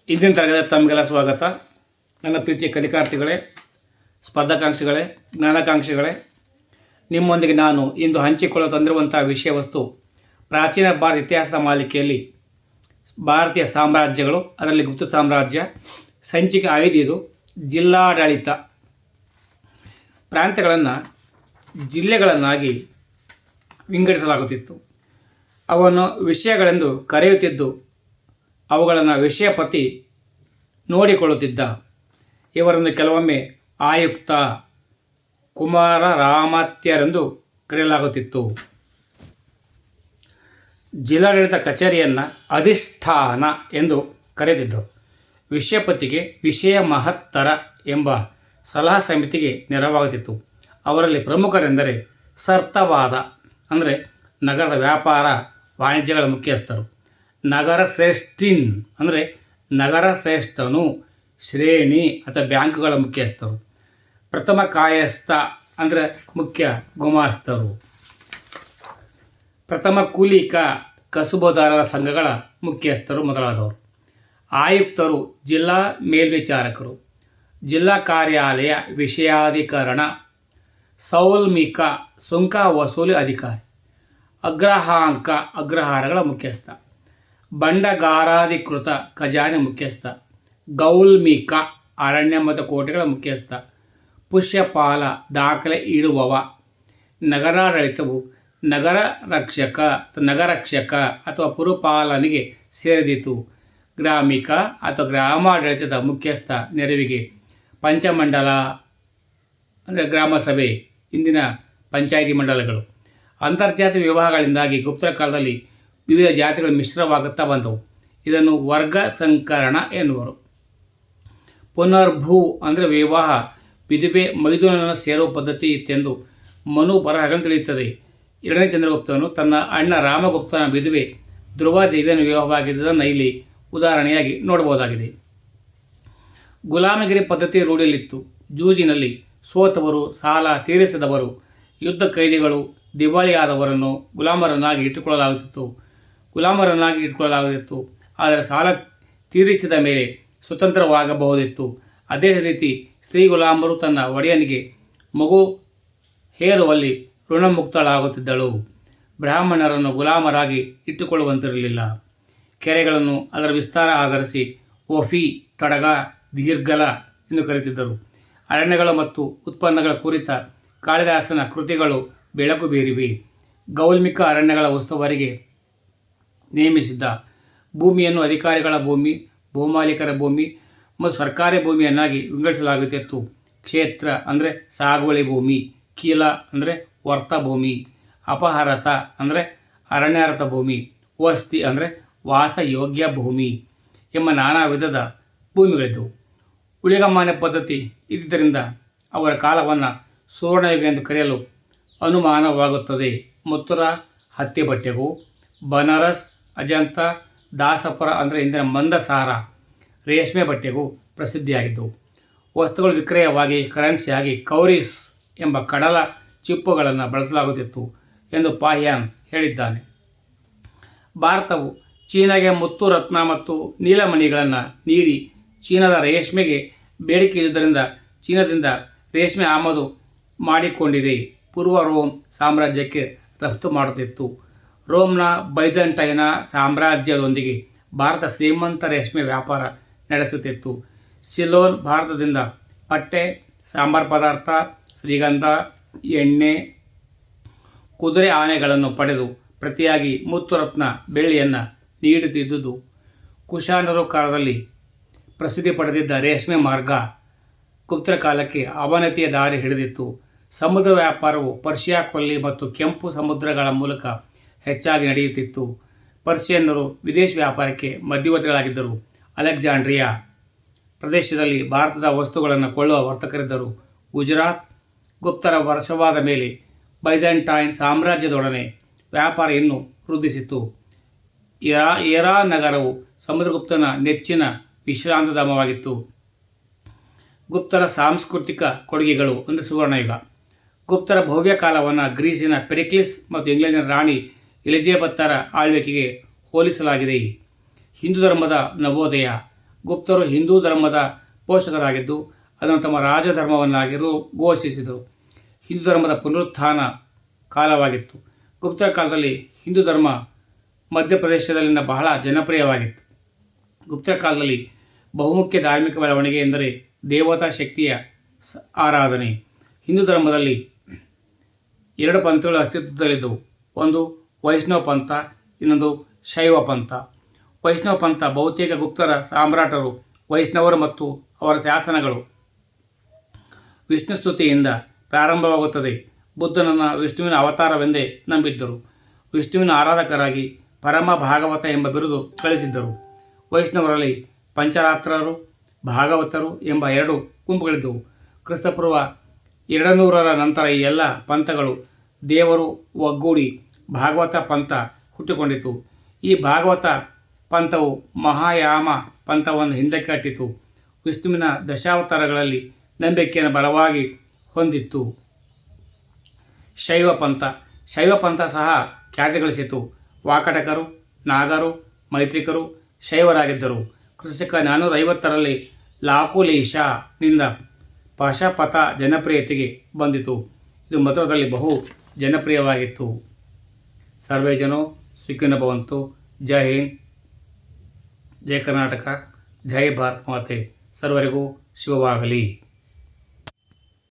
ಇಂದಿನ ತರಗತಿ ತಮಗೆಲ್ಲ ಸ್ವಾಗತ. ನನ್ನ ಪ್ರೀತಿಯ ಕಲಿಕಾರ್ಥಿಗಳೇ, ಸ್ಪರ್ಧಾಕಾಂಕ್ಷಿಗಳೇ, ಜ್ಞಾನಾಕಾಂಕ್ಷಿಗಳೇ, ನಿಮ್ಮೊಂದಿಗೆ ನಾನು ಇಂದು ಹಂಚಿಕೊಳ್ಳಲು ತಂದಿರುವಂಥ ವಿಷಯ ವಸ್ತು ಪ್ರಾಚೀನ ಭಾರತ ಇತಿಹಾಸದ ಮಾಲಿಕೆಯಲ್ಲಿ ಭಾರತೀಯ ಸಾಮ್ರಾಜ್ಯಗಳು, ಅದರಲ್ಲಿ ಗುಪ್ತ ಸಾಮ್ರಾಜ್ಯ. ಸಂಚಿಕೆ 5 ಇದು. ಜಿಲ್ಲಾಡಳಿತ. ಪ್ರಾಂತ್ಯಗಳನ್ನು ಜಿಲ್ಲೆಗಳನ್ನಾಗಿ ವಿಂಗಡಿಸಲಾಗುತ್ತಿತ್ತು. ಅವನ್ನು ವಿಷಯಗಳೆಂದು ಕರೆಯುತ್ತಿದ್ದು ಅವುಗಳನ್ನು ವಿಷಯಪತಿ ನೋಡಿಕೊಳ್ಳುತ್ತಿದ್ದ. ಇವರನ್ನು ಕೆಲವೊಮ್ಮೆ ಆಯುಕ್ತ, ಕುಮಾರ ರಾಮತ್ಯರೆಂದು ಕರೆಯಲಾಗುತ್ತಿತ್ತು. ಜಿಲ್ಲಾಡಳಿತ ಕಚೇರಿಯನ್ನು ಅಧಿಷ್ಠಾನ ಎಂದು ಕರೆದಿದ್ದರು. ವಿಷಯಪತಿಗೆ ವಿಷಯ ಮಹತ್ತರ ಎಂಬ ಸಲಹಾ ಸಮಿತಿಗೆ ನೆರವಾಗುತ್ತಿತ್ತು. ಅವರಲ್ಲಿ ಪ್ರಮುಖರೆಂದರೆ ಸರ್ತವಾದ ಅಂದರೆ ನಗರದ ವ್ಯಾಪಾರ ವಾಣಿಜ್ಯಗಳ ಮುಖ್ಯಸ್ಥರು, ನಗರ ಶ್ರೇಷ್ಠಿನ್ ಅಂದರೆ ನಗರ ಶ್ರೇಷ್ಠನು, ಶ್ರೇಣಿ ಅಥವಾ ಬ್ಯಾಂಕುಗಳ ಮುಖ್ಯಸ್ಥರು, ಪ್ರಥಮ ಕಾಯಸ್ಥ ಅಂದರೆ ಮುಖ್ಯ ಗುಮಾಸ್ತರು, ಪ್ರಥಮ ಕೂಲಿಕ ಕಸುಬುದಾರರ ಸಂಘಗಳ ಮುಖ್ಯಸ್ಥರು ಮೊದಲಾದವರು. ಆಯುಕ್ತರು ಜಿಲ್ಲಾ ಮೇಲ್ವಿಚಾರಕರು, ಜಿಲ್ಲಾ ಕಾರ್ಯಾಲಯ ವಿಷಯಾಧಿಕರಣ, ಸೌಲ್ಮಿಕ ಸುಂಕ ವಸೂಲಿ ಅಧಿಕಾರಿ, ಅಗ್ರಹಾಂಕ ಅಗ್ರಹಾರಗಳ ಮುಖ್ಯಸ್ಥ, ಬಂಡಗಾರಾಧಿಕೃತ ಖಜಾನೆ ಮುಖ್ಯಸ್ಥ, ಗೌಲ್ಮಿಕ ಅರಣ್ಯ ಮತ್ತು ಕೋಟೆಗಳ ಮುಖ್ಯಸ್ಥ, ಪುಷ್ಯಪಾಲ ದಾಖಲೆ ಇಡುವವ. ನಗರಾಡಳಿತವು ನಗರರಕ್ಷಕ ಅಥವಾ ಪುರಪಾಲನೆಗೆ ಸೇರಿದಿತ್ತು. ಗ್ರಾಮಿಕ ಅಥವಾ ಗ್ರಾಮಾಡಳಿತದ ಮುಖ್ಯಸ್ಥ ನೆರವಿಗೆ ಪಂಚಮಂಡಲ ಅಂದರೆ ಗ್ರಾಮಸಭೆ, ಇಂದಿನ ಪಂಚಾಯಿತಿ ಮಂಡಲಗಳು. ಅಂತರ್ಜಾತಿ ವಿವಾಹಗಳಿಂದಾಗಿ ಗುಪ್ತರ ಕಾಲದಲ್ಲಿ ವಿವಿಧ ಜಾತಿಗಳು ಮಿಶ್ರವಾಗುತ್ತಾ ಬಂದವು. ಇದನ್ನು ವರ್ಗ ಸಂಕರಣ ಎನ್ನುವರು. ಪುನರ್ಭೂ ಅಂದರೆ ವಿವಾಹ ವಿಧವೆ ಮೈದುನನ್ನು ಸೇರುವ ಪದ್ಧತಿ ಇತ್ತೆಂದು ಮನು ಬರಹಗಳನ್ನು ತಿಳಿಯುತ್ತದೆ. 2ನೇ ಚಂದ್ರಗುಪ್ತನು ತನ್ನ ಅಣ್ಣ ರಾಮಗುಪ್ತನ ವಿಧವೆ ಧ್ರುವಾದೇವಿಯನ್ನು ವಿವಾಹವಾಗಿದ್ದನ್ನು ಇಲ್ಲಿ ಉದಾಹರಣೆಯಾಗಿ ನೋಡಬಹುದಾಗಿದೆ. ಗುಲಾಮಗಿರಿ ಪದ್ಧತಿ ರೂಢಿಯಲ್ಲಿತ್ತು. ಜೂಜಿನಲ್ಲಿ ಸೋತವರು, ಸಾಲ ತೀರಿಸದವರು, ಯುದ್ಧ ಕೈದಿಗಳು, ದಿವಾಳಿಯಾದವರನ್ನು ಗುಲಾಮರನ್ನಾಗಿ ಇಟ್ಟುಕೊಳ್ಳಲಾಗುತ್ತಿತ್ತು. ಆದರೆ ಸಾಲ ತೀರಿಸಿದ ಮೇಲೆ ಸ್ವತಂತ್ರವಾಗಬಹುದಿತ್ತು. ಅದೇ ರೀತಿ ಸ್ತ್ರೀ ಗುಲಾಮರು ತನ್ನ ಒಡೆಯನಿಗೆ ಮಗು ಹೇರುವಲ್ಲಿ ಋಣಮುಕ್ತಳಾಗುತ್ತಿದ್ದಳು. ಬ್ರಾಹ್ಮಣರನ್ನು ಗುಲಾಮರಾಗಿ ಇಟ್ಟುಕೊಳ್ಳುವಂತಿರಲಿಲ್ಲ. ಕೆರೆಗಳನ್ನು ಅದರ ವಿಸ್ತಾರ ಆಧರಿಸಿ ಓಫಿ, ತಡಗ, ದೀರ್ಘಲ ಎಂದು ಕರೆಯುತ್ತಿದ್ದರು. ಅರಣ್ಯಗಳು ಮತ್ತು ಉತ್ಪನ್ನಗಳ ಕುರಿತ ಕಾಳಿದಾಸನ ಕೃತಿಗಳು ಬೆಳಕು ಬೀರಿವೆ. ಗೌಲ್ಮಿಕ ಅರಣ್ಯಗಳ ಉಸ್ತುವಾರಿಗೆ ನೇಮಿಸಿದ್ದ ಭೂಮಿಯನ್ನು ಅಧಿಕಾರಿಗಳ ಭೂಮಿ, ಭೂಮಾಲೀಕರ ಭೂಮಿ ಮತ್ತು ಸರ್ಕಾರಿ ಭೂಮಿಯನ್ನಾಗಿ ವಿಂಗಡಿಸಲಾಗುತ್ತಿತ್ತು. ಕ್ಷೇತ್ರ ಅಂದರೆ ಸಾಗುವಳಿ ಭೂಮಿ, ಕೀಲ ಅಂದರೆ ವರ್ತ ಭೂಮಿ, ಅಪಹರತ ಅಂದರೆ ಅರಣ್ಯಾರತ ಭೂಮಿ, ವಸ್ತಿ ಅಂದರೆ ವಾಸಯೋಗ್ಯ ಭೂಮಿ ಎಂಬ ನಾನಾ ವಿಧದ ಭೂಮಿಗಳಿದ್ದವು. ಉಳಿಗಮಾನ್ಯ ಪದ್ಧತಿ ಇದ್ದುದರಿಂದ ಅವರ ಕಾಲವನ್ನು ಸುವರ್ಣಯುಗ ಎಂದು ಕರೆಯಲು ಅನುಮಾನವಾಗುತ್ತದೆ. ಮಥುರಾ ಹತ್ತಿ ಬಟ್ಟೆಗೂ, ಬನಾರಸ್, ಅಜಂತ, ದಾಸಪುರ ಅಂದರೆ ಇಂದಿನ ಮಂದಸಾರ ರೇಷ್ಮೆ ಬಟ್ಟೆಗೂ ಪ್ರಸಿದ್ಧಿಯಾಗಿದ್ದವು. ವಸ್ತುಗಳು ವಿಕ್ರಯವಾಗಿ ಕರೆನ್ಸಿಯಾಗಿ ಕೌರೀಸ್ ಎಂಬ ಕಡಲ ಚಿಪ್ಪುಗಳನ್ನು ಬಳಸಲಾಗುತ್ತಿತ್ತು ಎಂದು ಪಾಹ್ಯಾನ್ ಹೇಳಿದ್ದಾನೆ. ಭಾರತವು ಚೀನಾಗೆ ಮುತ್ತು, ರತ್ನ ಮತ್ತು ನೀಲಮಣಿಗಳನ್ನು ನೀಡಿ ಚೀನಾದ ರೇಷ್ಮೆಗೆ ಬೇಡಿಕೆ ಇದ್ದುದರಿಂದ ಚೀನಾದಿಂದ ರೇಷ್ಮೆ ಆಮದು ಮಾಡಿಕೊಂಡಿದೆ. ಪೂರ್ವ ರೋಮ್ ಸಾಮ್ರಾಜ್ಯಕ್ಕೆ ರಫ್ತು ಮಾಡುತ್ತಿತ್ತು. ರೋಮ್ನ ಬೈಜಂಟೈನ ಸಾಮ್ರಾಜ್ಯದೊಂದಿಗೆ ಭಾರತ ಶ್ರೀಮಂತ ರೇಷ್ಮೆ ವ್ಯಾಪಾರ ನಡೆಸುತ್ತಿತ್ತು. ಸಿಲೋನ್ ಭಾರತದಿಂದ ಪಟ್ಟೆ, ಸಾಂಬಾರ ಪದಾರ್ಥ, ಶ್ರೀಗಂಧ, ಎಣ್ಣೆ, ಕುದುರೆ ಆನೆಗಳನ್ನು ಪಡೆದು ಪ್ರತಿಯಾಗಿ ಮುತ್ತು, ರತ್ನ, ಬೆಳ್ಳಿಯನ್ನು ನೀಡುತ್ತಿದ್ದುದು. ಕುಶಾನರು ಕಾಲದಲ್ಲಿ ಪ್ರಸಿದ್ಧಿ ಪಡೆದಿದ್ದ ರೇಷ್ಮೆ ಮಾರ್ಗ ಗುಪ್ತರ ಕಾಲಕ್ಕೆ ಅವನತಿಯ ದಾರಿ ಹಿಡಿದಿತ್ತು. ಸಮುದ್ರ ವ್ಯಾಪಾರವು ಪರ್ಷಿಯಾ ಕೊಲ್ಲಿ ಮತ್ತು ಕೆಂಪು ಸಮುದ್ರಗಳ ಮೂಲಕ ಹೆಚ್ಚಾಗಿ ನಡೆಯುತ್ತಿತ್ತು. ಪರ್ಷಿಯನ್ನರು ವಿದೇಶ ವ್ಯಾಪಾರಕ್ಕೆ ಮಧ್ಯವರ್ತಿಗಳಾಗಿದ್ದರು. ಅಲೆಕ್ಸಾಂಡ್ರಿಯಾ ಪ್ರದೇಶದಲ್ಲಿ ಭಾರತದ ವಸ್ತುಗಳನ್ನು ಕೊಳ್ಳುವ ವರ್ತಕರಿದ್ದರು. ಗುಜರಾತ್ ಗುಪ್ತರ ವರ್ಷವಾದ ಮೇಲೆ ಬೈಜಂಟೈನ್ ಸಾಮ್ರಾಜ್ಯದೊಡನೆ ವ್ಯಾಪಾರ ಇನ್ನೂ ವೃದ್ಧಿಸಿತು. ಇರಾನ್ ನಗರವು ಸಮುದ್ರಗುಪ್ತನ ನೆಚ್ಚಿನ ವಿಶ್ರಾಂತಧಾಮವಾಗಿತ್ತು. ಗುಪ್ತರ ಸಾಂಸ್ಕೃತಿಕ ಕೊಡುಗೆಗಳು ಅಂದರೆ ಸುವರ್ಣಯುಗ. ಗುಪ್ತರ ಭವ್ಯ ಕಾಲವನ್ನು ಗ್ರೀಸಿನ ಪೆರಿಕ್ಲಿಸ್ ಮತ್ತು ಇಂಗ್ಲೆಂಡಿನ ರಾಣಿ ಎಲಿಜಬೆತ್ತರ ಆಳ್ವಿಕೆಗೆ ಹೋಲಿಸಲಾಗಿದೆ. ಹಿಂದೂ ಧರ್ಮದ ನವೋದಯ, ಗುಪ್ತರು ಹಿಂದೂ ಧರ್ಮದ ಪೋಷಕರಾಗಿದ್ದು ಅದನ್ನು ತಮ್ಮ ರಾಜಧರ್ಮವನ್ನಾಗಿ ಘೋಷಿಸಿದರು. ಹಿಂದೂ ಧರ್ಮದ ಪುನರುತ್ಥಾನ ಕಾಲವಾಗಿತ್ತು. ಗುಪ್ತರ ಕಾಲದಲ್ಲಿ ಹಿಂದೂ ಧರ್ಮ ಮಧ್ಯಪ್ರದೇಶದಲ್ಲಿನ ಬಹಳ ಜನಪ್ರಿಯವಾಗಿತ್ತು. ಗುಪ್ತರ ಕಾಲದಲ್ಲಿ ಬಹುಮುಖ್ಯ ಧಾರ್ಮಿಕ ಬೆಳವಣಿಗೆ ಎಂದರೆ ದೇವತಾ ಶಕ್ತಿಯ ಆರಾಧನೆ. ಹಿಂದೂ ಧರ್ಮದಲ್ಲಿ 2 ಪಂಥಗಳು ಅಸ್ತಿತ್ವದಲ್ಲಿದ್ದವು. ಒಂದು ವೈಷ್ಣವ ಪಂಥ, ಇನ್ನೊಂದು ಶೈವ ಪಂಥ. ವೈಷ್ಣವ ಪಂಥ ಬಹುತೇಕ ಗುಪ್ತರ ಸಾಮ್ರಾಟರು ವೈಷ್ಣವರು ಮತ್ತು ಅವರ ಶಾಸನಗಳು ವಿಷ್ಣು ಸ್ತುತಿಯಿಂದ ಪ್ರಾರಂಭವಾಗುತ್ತದೆ. ಬುದ್ಧನನ್ನು ವಿಷ್ಣುವಿನ ಅವತಾರವೆಂದೇ ನಂಬಿದ್ದರು. ವಿಷ್ಣುವಿನ ಆರಾಧಕರಾಗಿ ಪರಮ ಭಾಗವತ ಎಂಬ ಬಿರುದು ಗಳಿಸಿದ್ದರು. ವೈಷ್ಣವರಲ್ಲಿ ಪಂಚರಾತ್ರರು, ಭಾಗವತರು ಎಂಬ 2 ಗುಂಪುಗಳಿದ್ದವು. ಕ್ರಿಸ್ತಪೂರ್ವ 200ರ ನಂತರ ಈ ಎಲ್ಲ ಪಂಥಗಳು ದೇವರು ಒಗ್ಗೂಡಿ ಭಾಗವತ ಪಂಥ ಹುಟ್ಟಿಕೊಂಡಿತು. ಈ ಭಾಗವತ ಪಂಥವು ಮಹಾಯಾಮ ಪಂಥವನ್ನು ಹಿಂದಕ್ಕೆ ಅಟ್ಟಿತು. ವಿಷ್ಣುವಿನ ದಶಾವತಾರಗಳಲ್ಲಿ ನಂಬಿಕೆಯನ್ನು ಬಲವಾಗಿ ಹೊಂದಿತ್ತು. ಶೈವ ಪಂಥ ಸಹ ಖ್ಯಾತಿ ಗಳಿಸಿತು. ವಾಕಟಕರು, ನಾಗರು, ಮೈತ್ರಿಕರು ಶೈವರಾಗಿದ್ದರು. ಕ್ರಿಸ್ತಕ 450ರಲ್ಲಿ ಲಾಕುಲೀಶನಿಂದ ಪಾಶಪಥ ಜನಪ್ರಿಯತೆಗೆ ಬಂದಿತು. ಇದು ಮಥುರದಲ್ಲಿ ಬಹು ಜನಪ್ರಿಯವಾಗಿತ್ತು. ಸರ್ವೇ ಜನೋ ಸುಖಿನೋ ಭವಂತು. ಜೈ ಹಿಂದ್, ಜೈ ಕರ್ನಾಟಕ, ಜೈ ಭಾರತ್ ಮಾತೆ. ಸರ್ವರಿಗೂ ಶುಭವಾಗಲಿ.